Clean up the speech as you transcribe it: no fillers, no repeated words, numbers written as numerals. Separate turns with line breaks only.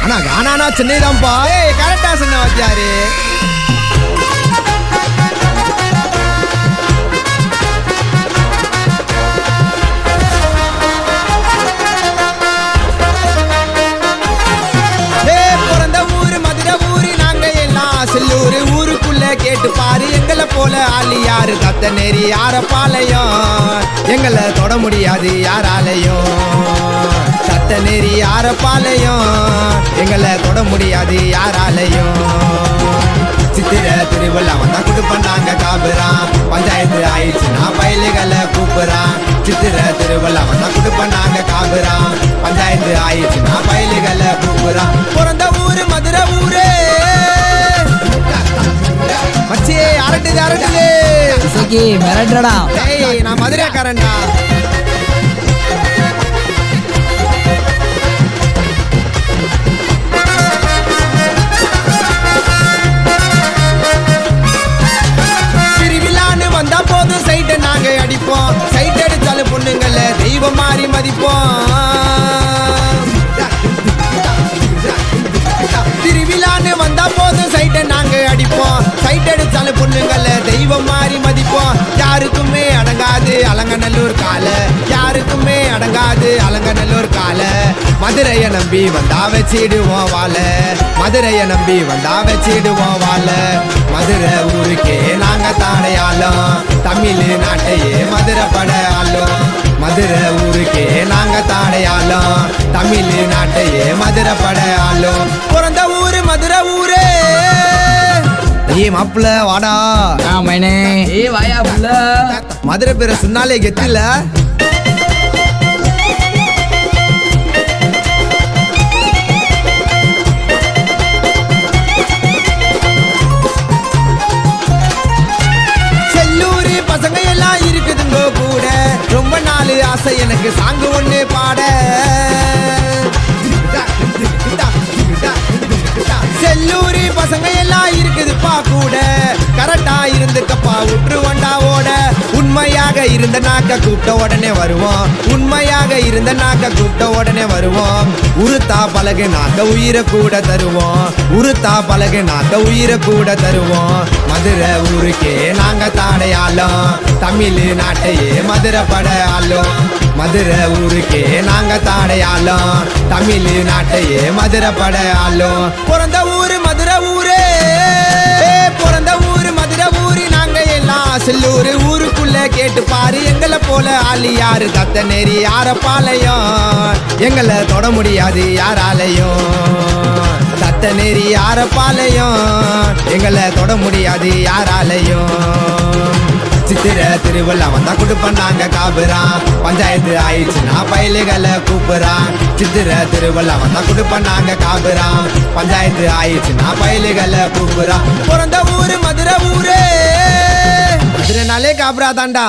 ஆனா கானானா சென்னை தான்ப்பா. கரெக்டா சொன்ன வாத்தியாரு. பிறந்த ஊரு மதுரை ஊரு, நாங்க எல்லாம் செல்லூரு. ஊருக்குள்ள கேட்டு பாரு எங்களை போல ஆளி யாரு. தத்த நெறி ஆரப்பாளையம், எங்களை தொட முடியாது யாராலையும். தத்த நெறி ஆரப்பாளையம், எங்களை தொட முடியாது யாராலையும். சித்திர திருவிழா வந்தா குடுப்பண்ணாங்க காபுறான். பஞ்சாயத்து ஆயிடுச்சுன்னா பயலுகளை கூப்பிடுறான். சித்திர திருவிழா வந்தா குடுப்பண்ணாங்க காபுறான். பஞ்சாயத்து ஆயிடுச்சுன்னா பயலுகளை கூப்பிடுறான். பிறந்த ஊரு மதுரை ஊரு மச்சி. அரட்டுது அரட்டுது
மிரட்டடா.
நான் மதுரைக்காரன்டா. வந்தா போதும் சைட்டை நாங்க அடிப்போம். சைட் அடிச்சாலும் பொண்ணுங்கள தெய்வம் மாறி மதிப்போம். திருவிழான்னு வந்தா போதும் சைட்டை நாங்க அடிப்போம். சைட் அடிச்சாலும் பொண்ணுங்கள தெய்வம் மாறி மதிப்போம். யாருக்குமே அடங்காது அலங்கநல்லூர் கால, யாருக்குமே அடங்காது அலங்கநல்லூர் கால. மதுரைய நம்பி வந்தா வச்சிடுவோம் வாழ, மதுரைய நம்பி வந்தா வச்சிடுவோம் வாழ. மதுரை ஊருக்கே நாங்க தாடையாலும், தமிழ் நாட்டையே மதுரை படையாலும். மதுரை ஊருக்கே நாங்க தாடையாலும், தமிழ் நாட்டையே மதுரை படையாலும். பிறந்த ஊரு மதுரை ஊரே. மாப்பிள்ள வாடா.
வாயா புள்ள.
மதுரை பேரை சொன்னாலே கெத்தில. செல்லூரு பசங்க எல்லாம் இருக்குதுங்க கூட. ரொம்ப நாள் ஆசை எனக்கு சாங்கு ஒண்ணு பாட. செல்லூரி பசங்க எல்லாம் இருக்குதுப்பா கூட. கரெக்டா இருந்துக்கப்பா உற்று வண்டாவோட. உண்மையாக இருந்த நாக்க கூப்பிட்ட உடனே வருவோம். உண்மையாக இருந்த நாக்க கூப்பிட்ட உடனே வருவோம். உருத்தா பழகு நாக்க உயிரை கூட தருவோம். உருத்தா பழகு நாக்க உயிரை கூட தருவோம். மதுரை ஊருக்கே நாங்க தாடையாலும், தமிழ் நாட்டையே மதுரை படையாலும். மதுரை ஊருக்கே நாங்க தாடையாலும், தமிழ் நாட்டையே மதுரை படையாலும். பிறந்த ஊரு மதுரை ஊரே. பிறந்த ஊரு மதுரை ஊரு, நாங்க எல்லாம் செல்லூரு. ஊருக்குள்ள கேட்டு பாரு எங்களை போல ஆளி யாரு. தத்த நெறி ஆரப்பாளையம், எங்களை தொட முடியாது யாராலையும். தத்த நெறி ஆரப்பாளையம், எங்களை தொட முடியாது யாராலையும். சித்திர திருவிழா வந்தா குடுப்பண்ணாங்க காபுறான். பஞ்சாயத்து ஆயிடுச்சுன்னா பயலுகளை கூப்பிடுறான். சித்திர திருவிழா வந்தா குடுப்பண்ணாங்க காபுறான். பஞ்சாயத்து ஆயிடுச்சுன்னா பயலுகளை கூப்பிடுறான். பிறந்த ஊரு மதுரை ஊரே. மதுரைனாலே காபுரா தாண்டா.